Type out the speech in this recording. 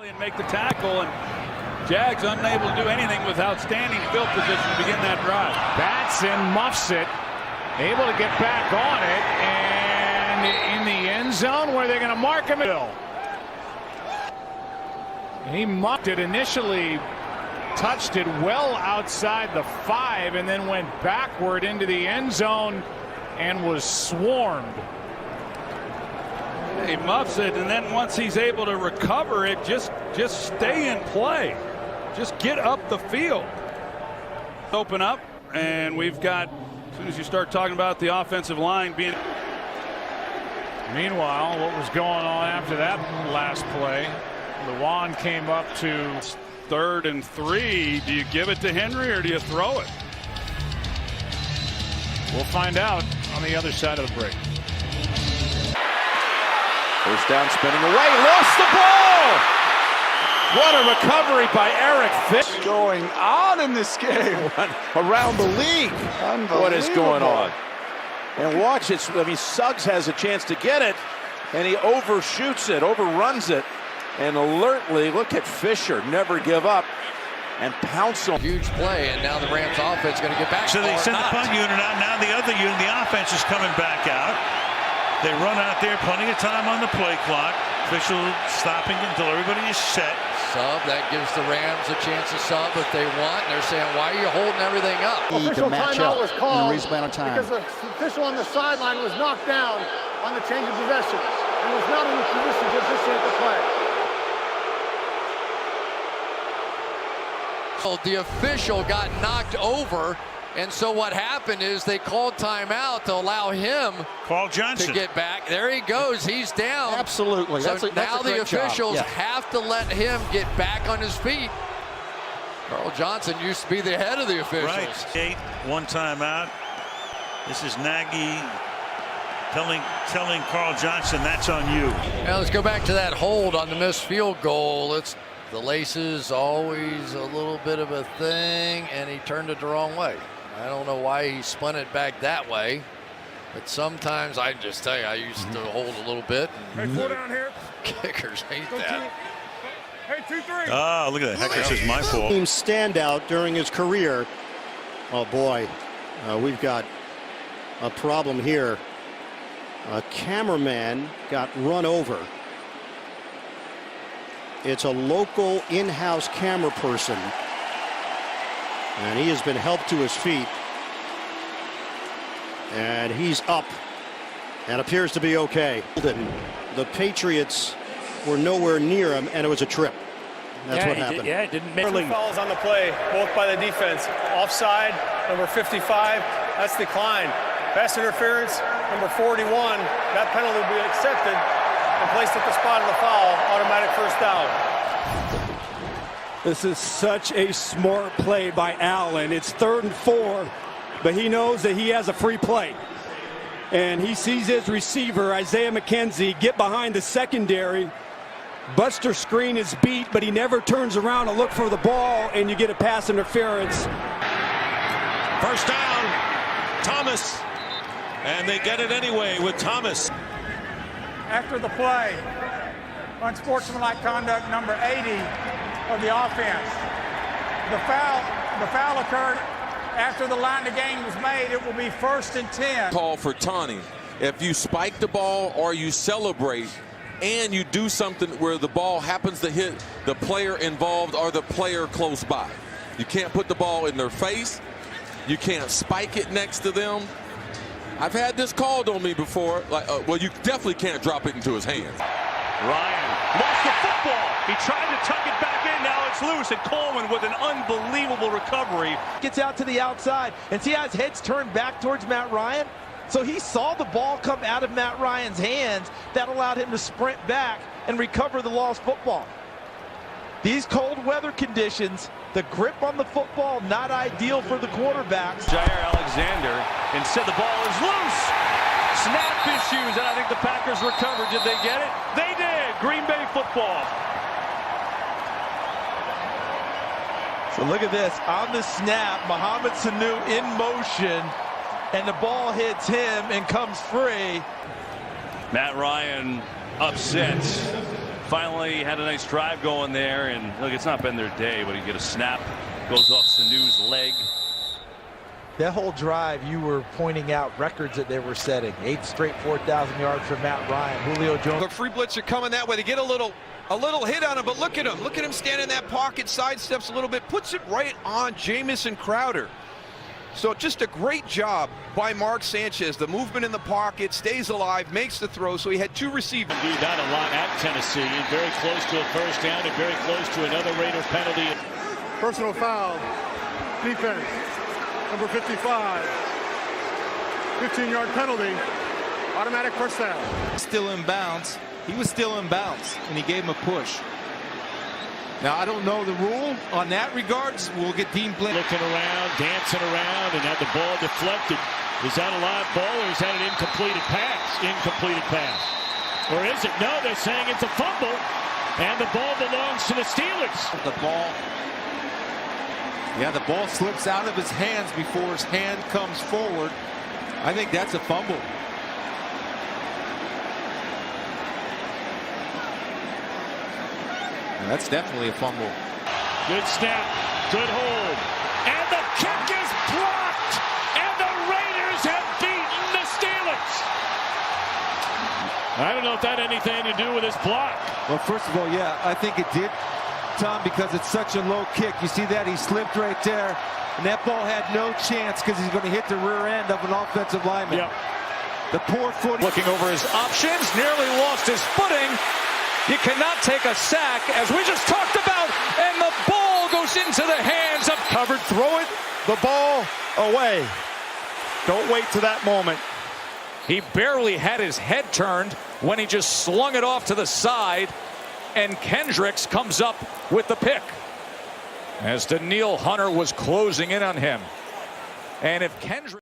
And make the tackle, and Jags unable to do anything with outstanding field position to begin that drive. Batson muffs it, able to get back on it, and in the end zone where they're going to mark him. He muffed it initially, touched it well outside the 5, and then went backward into the end zone and was swarmed. He muffs it, and then once he's able to recover it, just stay in play. Just get up the field. Open up, and we've got, as soon as you start talking about the offensive line being. Meanwhile, what was going on after that last play? MON came up to 3rd and 3. Do you give it to Henry or do you throw it? We'll find out on the other side of the break. First down, spinning away, lost the ball! What a recovery by Eric Fish. Going on in this game. Around the league. What is going on? And watch it. I mean, Suggs has a chance to get it, and he overshoots it, overruns it. And alertly, look at Fisher, never give up, and pounce on. Huge play, and now the Rams offense going to get back. So they send the punt unit out. Now the other unit, the offense is coming back out. They run out there, plenty of time on the play clock. Official stopping until everybody is set. Sub, that gives the Rams a chance to sub if they want. And they're saying, why are you holding everything up? Official timeout was called time. because the official on the sideline was knocked down on the change of possession and was not in a position to officiate the play. So the official got knocked over, and so what happened is they called timeout to allow him Carl Johnson to get back. There he goes. He's down. Absolutely. So that's now a the great officials job. have to let him get back on his feet. Carl Johnson used to be the head of the officials. Right. 1 timeout. This is Nagy telling Carl Johnson, that's on you. Now let's go back to that hold on the missed field goal. It's the laces, always a little bit of a thing, and he turned it the wrong way. I don't know why he spun it back that way, but sometimes I just tell you, I used to hold a little bit. Hey, pull down here. Kickers hate that. Hey, 2-3. Oh, look at that. Heck, this is my fault. Team standout during his career. Oh boy, we've got a problem here. A cameraman got run over. It's a local in-house camera person, and he has been helped to his feet, and he's up and appears to be okay. The Patriots were nowhere near him, and it was a trip. That's what happened. It didn't make. 2 fouls on the play, both by the defense. Offside, number 55, that's declined. Pass interference, number 41, that penalty will be accepted and placed at the spot of the foul, automatic first down. This is such a smart play by Allen. It's 3rd and 4, but he knows that he has a free play. And he sees his receiver, Isaiah McKenzie, get behind the secondary. Buster screen is beat, but he never turns around to look for the ball, and you get a pass interference. First down, Thomas. And they get it anyway with Thomas. After the play, unsportsmanlike conduct number 80 of the offense. The foul occurred after the line of game was made. It will be 1st and 10. Call for taunting. If you spike the ball or you celebrate and you do something where the ball happens to hit the player involved or the player close by. You can't put the ball in their face. You can't spike it next to them. I've had this called on me before. Like, well, you definitely can't drop it into his hands. Ryan lost the football. He tried to tuck it back in. Now it's loose, and Coleman with an unbelievable recovery. Gets out to the outside, and see how his head's turned back towards Matt Ryan? So he saw the ball come out of Matt Ryan's hands. That allowed him to sprint back and recover the lost football. These cold weather conditions, the grip on the football, not ideal for the quarterbacks. Jair Alexander, instead the ball is loose. Snap issues, and I think the Packers recovered. Did they get it? They did. Green Bay football. So look at this. On the snap, Mohamed Sanu in motion, and the ball hits him and comes free. Matt Ryan upset finally had a nice drive going there, and look, it's not been their day, but you get a snap, goes off Sanu's leg. That whole drive, you were pointing out records that they were setting. 8 straight 4,000 yards for Matt Ryan. Julio Jones. The free blitz are coming that way. They get a little hit on him, but look at him. Look at him stand in that pocket, sidesteps a little bit, puts it right on Jamison Crowder. So just a great job by Mark Sanchez. The movement in the pocket, stays alive, makes the throw. So he had 2 receivers. Indeed, not a lot at Tennessee. Very close to a first down and very close to another Raider penalty. Personal foul. Defense. Number 55. 15-yard penalty. Automatic first down. Still in bounds. He was still in bounds, and he gave him a push. Now, I don't know the rule on that regards. We'll get Dean Blinn looking around, dancing around, and had the ball deflected. Is that a live ball or is that an incompleted pass? Incompleted pass. Or is it? No, they're saying it's a fumble, and the ball belongs to the Steelers. The ball. Yeah, the ball slips out of his hands before his hand comes forward. I think that's a fumble. That's definitely a fumble. Good snap, good hold, and the kick is blocked, and the Raiders have beaten the Steelers. I don't know if that had anything to do with his block. Well, first of all, yeah, I think it did, Tom, because it's such a low kick. You see that? He slipped right there, and that ball had no chance because he's going to hit the rear end of an offensive lineman. Yep. The poor foot. Looking over his options, nearly lost his footing. You cannot take a sack, as we just talked about, and the ball goes into the hands of covered. Throw it, the ball away. Don't wait to that moment. He barely had his head turned when he just slung it off to the side, and Kendricks comes up with the pick. As Danielle Hunter was closing in on him. And if Kendricks